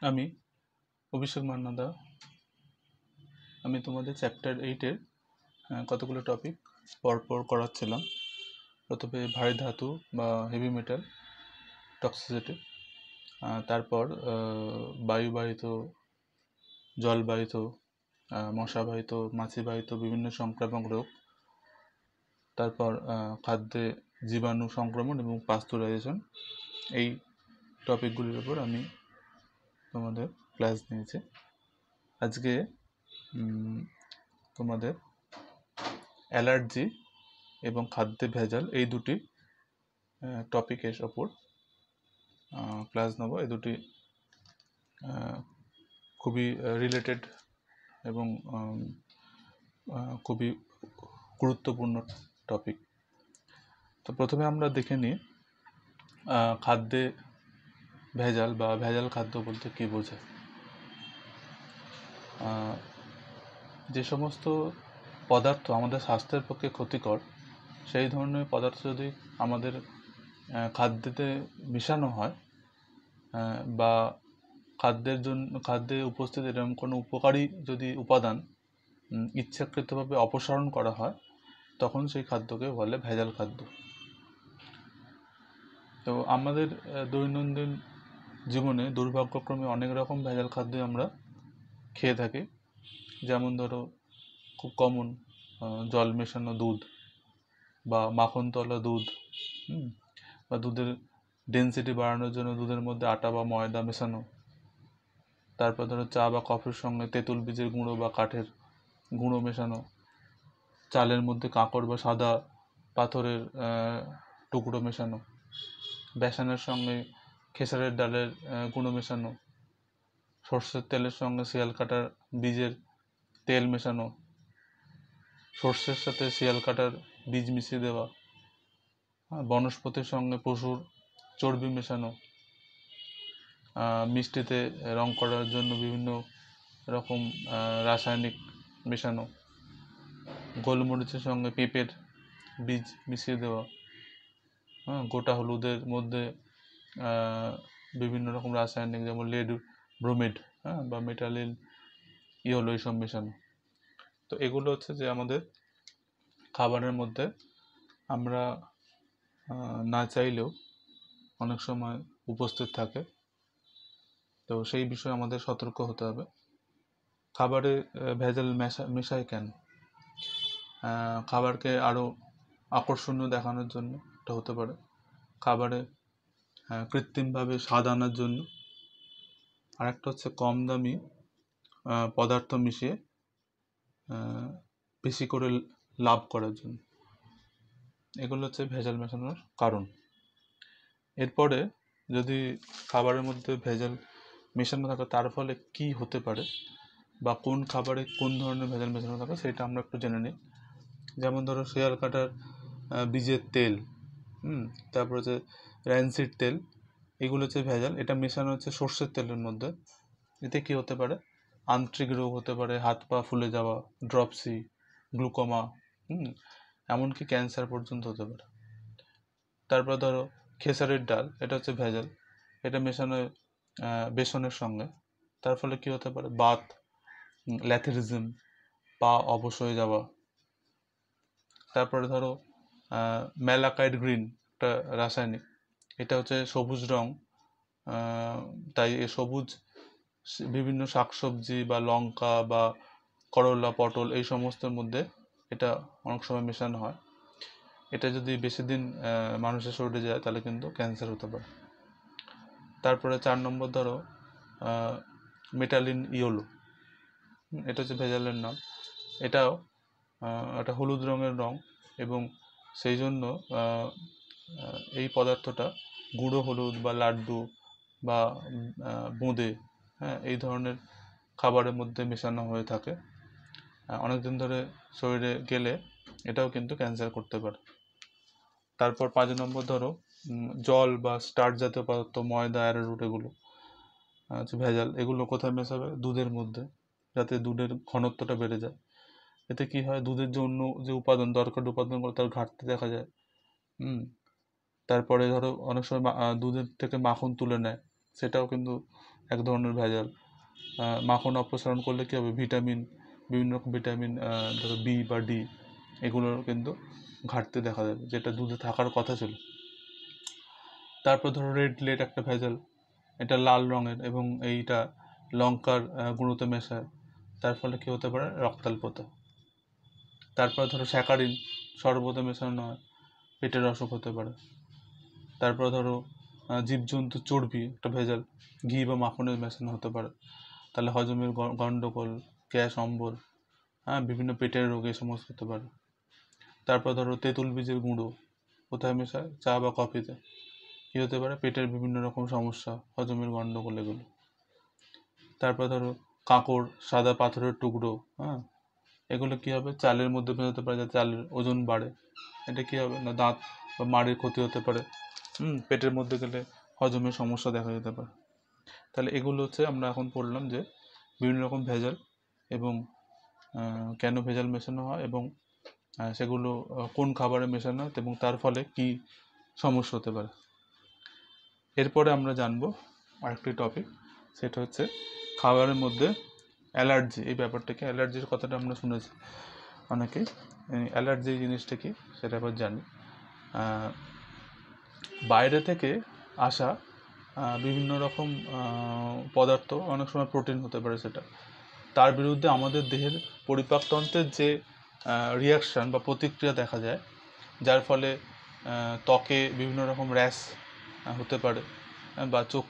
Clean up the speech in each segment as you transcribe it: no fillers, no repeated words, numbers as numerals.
আমি অভিষেক মান্নাদা। আমি তোমাদের চ্যাপ্টার 8-এর কতগুলো টপিক পরপর করাচ্ছিলাম। প্রথমে ভারী ধাতু বা হেভি মেটাল টক্সিসিটি, তারপর বায়ুবাহিত, জলবাহিত, মশাবাহিত, মাছিবাহিত বিভিন্ন সংক্রামক রোগ, তারপর খাদ্যে জীবাণু সংক্রমণ এবং পাস্তুরাইজেশন। এই টপিকগুলির উপর আমি তোমাদের ক্লাস নিয়েছি। আজকে তোমাদের অ্যালার্জি এবং খাদ্যে ভেজাল এই দুটি টপিকের ওপর ক্লাস নেব। এই দুটি খুবই রিলেটেড এবং খুবই গুরুত্বপূর্ণ টপিক। তো প্রথমে আমরা দেখে নিই খাদ্যে ভেজাল বা ভেজাল খাদ্য বলতে কী বোঝায়। যে সমস্ত পদার্থ আমাদের স্বাস্থ্যের পক্ষে ক্ষতিকর, সেই ধরনের পদার্থ যদি আমাদের খাদ্যেতে মিশানো হয় বা খাদ্যে উপস্থিত এরকম কোনো উপকারী যদি উপাদান ইচ্ছাকৃতভাবে অপসারণ করা হয়, তখন সেই খাদ্যকে বলে ভেজাল খাদ্য। তো আমাদের দৈনন্দিন জীবনে দুর্ভাগ্যক্রমে অনেক রকম ভেজাল খাদ্যই আমরা খেয়ে থাকি। যেমন ধরো খুব কমন জল মেশানো দুধ বা মাখনতলা দুধ, বা দুধের ডেনসিটি বাড়ানোর জন্য দুধের মধ্যে আটা বা ময়দা মেশানো। তারপর ধরো চা বা কফির সঙ্গে তেঁতুল বীজের গুঁড়ো বা কাঠের গুঁড়ো মেশানো, চালের মধ্যে কাঁকড় বা সাদা পাথরের টুকরো মেশানো, বেসনের সঙ্গে খেসারের ডালের গুঁড়ো মেশানো, সর্ষের তেলের সঙ্গে শিয়াল কাটার বীজের তেল মেশানো, সর্ষের সাথে শিয়াল কাটার বীজ মিশিয়ে দেওয়া, বনস্পতির সঙ্গে পশুর চর্বি মেশানো, মিষ্টিতে রং করার জন্য বিভিন্ন রকম রাসায়নিক মেশানো, গোলমরিচের সঙ্গে পেঁপের বীজ মিশিয়ে দেওয়া, গোটা হলুদের মধ্যে বিভিন্ন রকম রাসায়নিক যেমন লেড ব্রোমিড বা মেটালিন ইয়েলো এইসব মেশানো। তো এগুলো হচ্ছে যে আমাদের খাবারের মধ্যে আমরা না চাইলেও অনেক সময় উপস্থিত থাকে। তো সেই বিষয়ে আমাদের সতর্ক হতে হবে। খাবারে ভেজাল মেশায় কেন? খাবারকে আরও আকর্ষণীয় দেখানোর জন্য এটা হতে পারে, খাবারে কৃত্রিমভাবে স্বাদ আনার জন্য, আর একটা হচ্ছে কম দামি পদার্থ মিশিয়ে বেশি করে লাভ করার জন্য। এগুলো হচ্ছে ভেজাল মেশানোর কারণ। এরপরে যদি খাবারের মধ্যে ভেজাল মেশানো থাকে তার ফলে কি হতে পারে বা কোন খাবারে কোন ধরনের ভেজাল মেশানো থাকে সেটা আমরা একটু জেনে নিই। যেমন ধরো শিয়াল কাটার বীজের তেল, তারপর হচ্ছে র্যানসিড তেল, এগুলো হচ্ছে ভেজাল। এটা মেশানো হচ্ছে সর্ষের তেলের মধ্যে। এতে কি হতে পারে? আন্ত্রিক রোগ হতে পারে, হাত পা ফুলে যাওয়া, ড্রপসি, গ্লুকোমা, এমনকি ক্যান্সার পর্যন্ত হতে পারে। তারপর ধরো খেসারির ডাল, এটা হচ্ছে ভেজাল। এটা মেশানো বেসনের সঙ্গে, তার ফলে কি হতে পারে? বাত, ল্যাথেরিজম, পা অবশ হয়ে যাওয়া। তারপরে ধরো ম্যালাকাইড গ্রিন, একটা রাসায়নিক, এটা হচ্ছে সবুজ রং, তাই এ সবুজ বিভিন্ন শাকসবজি বা লঙ্কা বা করলা, পটল এই সমস্তের মধ্যে এটা অনেক সময় মেশানো হয়। এটা যদি বেশি দিন মানুষের শরীরে যায় তাহলে কিন্তু ক্যান্সার হতে পারে। তারপরে 4 নম্বর ধরো মেটালিন ইয়েলো, এটা হচ্ছে ভেজালের নাম। এটাও একটা হলুদ রঙের রং এবং সেই জন্য এই পদার্থটা গুঁড়ো হলুদ বা লাড্ডু বা বোঁদে, এই ধরনের খাবারের মধ্যে মেশানো হয়ে থাকে। অনেকদিন ধরে শরীরে গেলে এটাও কিন্তু ক্যান্সার করতে পারে। তারপর 5 নম্বর ধরো জল বা স্টার্চ জাতীয় পদার্থ, ময়দা, অ্যারোরুট, এগুলো হচ্ছে ভেজাল। এগুলো কোথায় মেশাবে? দুধের মধ্যে, যাতে দুধের ঘনত্বটা বেড়ে যায়। এতে কি হয়? দুধের যে অন্য যে উপাদান, দরকারি উপাদানগুলো, তার ঘাটতি দেখা যায়। তারপরে ধরো অনেক সময় দুধের থেকে মাখন তুলে নেয়, সেটাও কিন্তু এক ধরনের ভেজাল। মাখন অপসারণ করলে কী হবে, বিভিন্ন রকম ভিটামিন, ধরো বি বা ডি, এগুলোর কিন্তু ঘাটতি দেখা যাবে, যেটা দুধে থাকার কথা ছিল। তারপর ধরো রেড লেট একটা ভেজাল, এটা লাল রঙের এবং এইটা লঙ্কার গুঁড়োতে মেশায়, তার ফলে কী হতে পারে, রক্তাল্পতা। তারপর ধরো স্যাকারিন শরবতে মেশানো হয়, পেটের অসুখ হতে পারে। তারপর ধরো জীবজন্তু চর্বি একটা ভেজাল, ঘি বা মাখনে মেশানো হতে পারে, তাহলে হজমের গন্ডগোল, গ্যাস, অম্বল, বিভিন্ন পেটের রোগ এই সমস্ত হতে পারে। তারপর ধরো তেঁতুল বীজের গুঁড়ো কোথায় মেশায়, চা বা কফিতে, কী হতে পারে, পেটের বিভিন্ন রকম সমস্যা, হজমের গন্ডগোল এগুলো। তারপর ধরো কাঁকড়, সাদা পাথরের টুকরো, এগুলো কী হবে, চালের মধ্যে মেশাতে পারে, যাতে চালের ওজন বাড়ে। এটা কী হবে না, দাঁত বা মাড়ির ক্ষতি হতে পারে, পেটের মধ্যে গেলে হজমের সমস্যা দেখা যেতে পারে। তাহলে এগুলো হচ্ছে আমরা এখন পড়লাম যে বিভিন্ন রকম ভেজাল এবং কেন ভেজাল মেশানো হয় এবং সেগুলো কোন খাবারে মেশানো হয় এবং তার ফলে কি সমস্যা হতে পারে। এরপরে আমরা জানবো আরেকটি টপিক, সেটা হচ্ছে খাবারের মধ্যে অ্যালার্জি। এই ব্যাপারটাকে, অ্যালার্জির কথাটা আমরা শুনেছি অনেকেই, অ্যালার্জি জিনিসটা কি সেটা এবার জানি। বাইরে থেকে আসা বিভিন্ন রকম পদার্থ, অনেক সময় প্রোটিন হতে পারে, সেটা তার বিরুদ্ধে আমাদের দেহের পরিপাকতন্ত্রের যে রিয়াকশান বা প্রতিক্রিয়া দেখা যায়, যার ফলে ত্বকে বিভিন্ন রকম র্যাশ হতে পারে, বা চোখ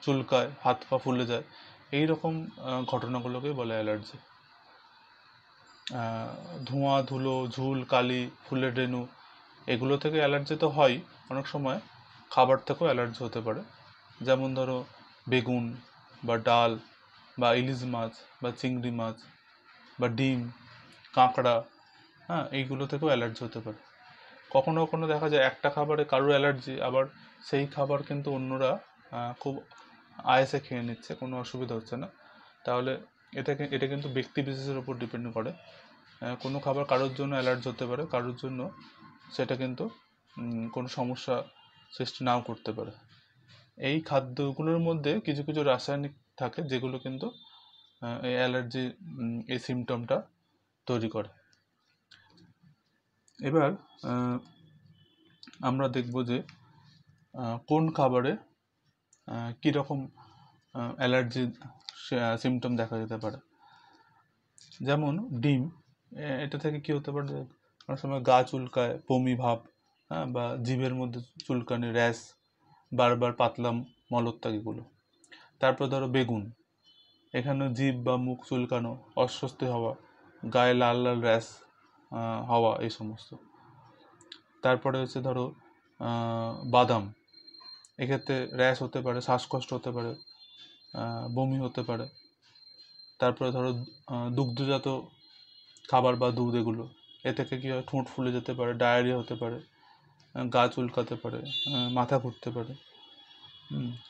চুলকায়, হাত পা ফুলে যায়, এই রকম ঘটনাগুলোকেই বলে অ্যালার্জি। ধোঁয়া, ধুলো, ঝুল, কালি, ফুলের রেণু, এগুলো থেকে অ্যালার্জি তো হয়, অনেক সময় খাবার থেকেও অ্যালার্জি হতে পারে। যেমন ধরো বেগুন বা ডাল বা ইলিশ মাছ বা চিংড়ি মাছ বা ডিম, কাঁকড়া, এইগুলো থেকেও অ্যালার্জি হতে পারে। কখনো কখনো দেখা যায় একটা খাবারে কারোর অ্যালার্জি, আবার সেই খাবার কিন্তু অন্যরা খুব আয়েসে খেয়ে নিচ্ছে, কোনো অসুবিধা হচ্ছে না। তাহলে এটা কিন্তু ব্যক্তি বিশেষের উপর ডিপেন্ড করে। কোনো খাবার কারোর জন্য অ্যালার্জি হতে পারে, কারোর জন্য সেটা কিন্তু কোনো সমস্যা সৃষ্টি নাও করতে পারে। এই খাদ্যগুলোর মধ্যে কিছু কিছু রাসায়নিক থাকে যেগুলো কিন্তু এই অ্যালার্জি, এই সিমটমটা তৈরি করে। এবার আমরা দেখব যে কোন খাবারে কীরকম অ্যালার্জি সিমটম দেখা যেতে পারে। যেমন ডিম, এটা থেকে কি হতে পারে, অনেক সময় গা চুলকায়, বমি ভাব, বা জিভের মধ্যে চুলকানি, র্যাশ, বারবার পাতলা মলত্যাগ, এগুলো। তারপর ধরো বেগুন, এখানে জিভ বা মুখ চুলকানো, অস্বস্তি হওয়া, গায়ে লাল লাল র্যাশ হওয়া, এই সমস্ত। তারপরে হচ্ছে ধরো বাদাম, এক্ষেত্রে র্যাশ হতে পারে, শ্বাসকষ্ট হতে পারে, বমি হতে পারে। তারপরে ধরো দুগ্ধজাত খাবার বা দুধ, এগুলো, এ থেকে কী হয়, ঠোঁট ফুলে যেতে পারে, ডায়রিয়া হতে পারে, গা চুলকাতে পারে, মাথা ঘুরতে পারে।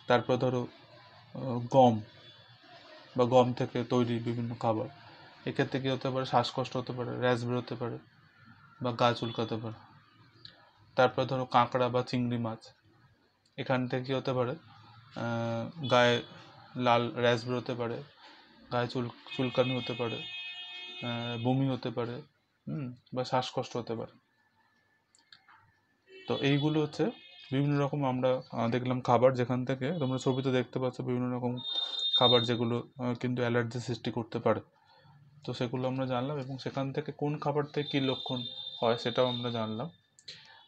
তারপর ধরো গম বা গম থেকে তৈরি বিভিন্ন খাবার, এক্ষেত্রে কী হতে পারে, শ্বাসকষ্ট হতে পারে, র্যাশ বেরোতে পারে বা গা চুলকাতে পারে। তারপর ধরো কাঁকড়া বা চিংড়ি মাছ, এখান থেকে কী হতে পারে, গায়ে লাল র্যাশ বেরোতে পারে, গায়ে চুলকানি হতে পারে, বমি হতে পারে, বা শ্বাসকষ্ট হতে পারে। তো এইগুলো হচ্ছে বিভিন্ন রকম আমরা দেখলাম খাবার, যেখান থেকে তোমরা ছবিতে দেখতে পাচ্ছ বিভিন্ন রকম খাবার যেগুলো কিন্তু অ্যালার্জি সৃষ্টি করতে পারে। তো সেগুলো আমরা জানলাম এবং সেখান থেকে কোন খাবার থেকে কী লক্ষণ হয় সেটাও আমরা জানলাম।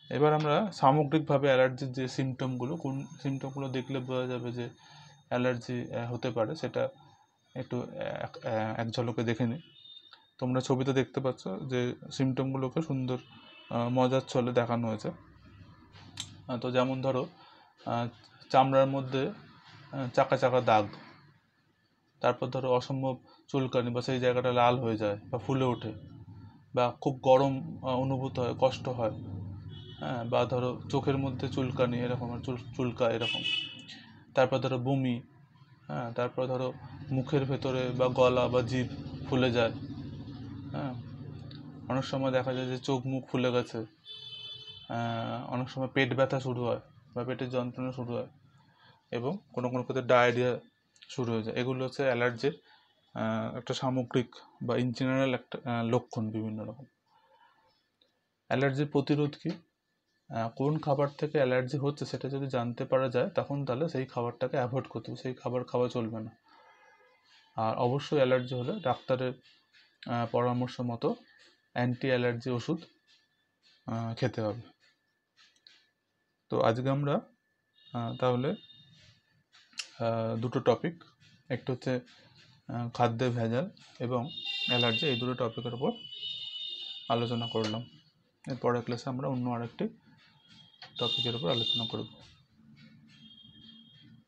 এবার আমরা সামগ্রিকভাবে অ্যালার্জির যে সিমটমগুলো, কোন সিমটমগুলো দেখলে বোঝা যাবে যে অ্যালার্জি হতে পারে, সেটা একটু এক ঝলকে দেখে নিই। তোমরা ছবিতে দেখতে পাচ্ছ যে সিমটমগুলোকে সুন্দর মজার ছলে দেখানো হয়েছে। তো যেমন ধরো চামড়ার মধ্যে চাকা চাকা দাগ, তারপর ধরো অসম্ভব চুলকানি বা সেই জায়গাটা লাল হয়ে যায় বা ফুলে ওঠে, বা খুব গরম অনুভূত হয়, কষ্ট হয়, বা ধরো চোখের মধ্যে চুলকানি, এরকম চুলকায় এরকম। তারপর ধরো বমি, তারপর ধরো মুখের ভেতরে বা গলা বা জিভ ফুলে যায়, অনেক সময় দেখা যায় যে চোখ মুখ ফুলে গেছে, অনেক সময় পেট ব্যথা শুরু হয় বা পেটের যন্ত্রণা শুরু হয়, এবং কোনো কোনো ক্ষেত্রে ডায়রিয়া শুরু হয়ে যায়। এগুলো হচ্ছে অ্যালার্জির একটা সামগ্রিক বা ইন জেনারেল একটা লক্ষণ বিভিন্ন রকম। অ্যালার্জির প্রতিরোধ কি? কোন খাবার থেকে অ্যালার্জি হচ্ছে সেটা যদি জানতে পারা যায় তখন তাহলে সেই খাবারটাকে অ্যাভয়েড করতে হবে, সেই খাবার খাওয়া চলবে না। আর অবশ্যই অ্যালার্জি হলে ডাক্তারের পরামর্শ মতো অ্যান্টি অ্যালার্জি ওষুধ খেতে হবে। তো আজকে আমরা তাহলে দুটো টপিক, একটা হচ্ছে খাদ্যে ভেজাল এবং অ্যালার্জি, এই দুটো টপিকের উপর আলোচনা করলাম। এর পরের ক্লাসে আমরা অন্য আরেকটি টপিকের উপর আলোচনা করব।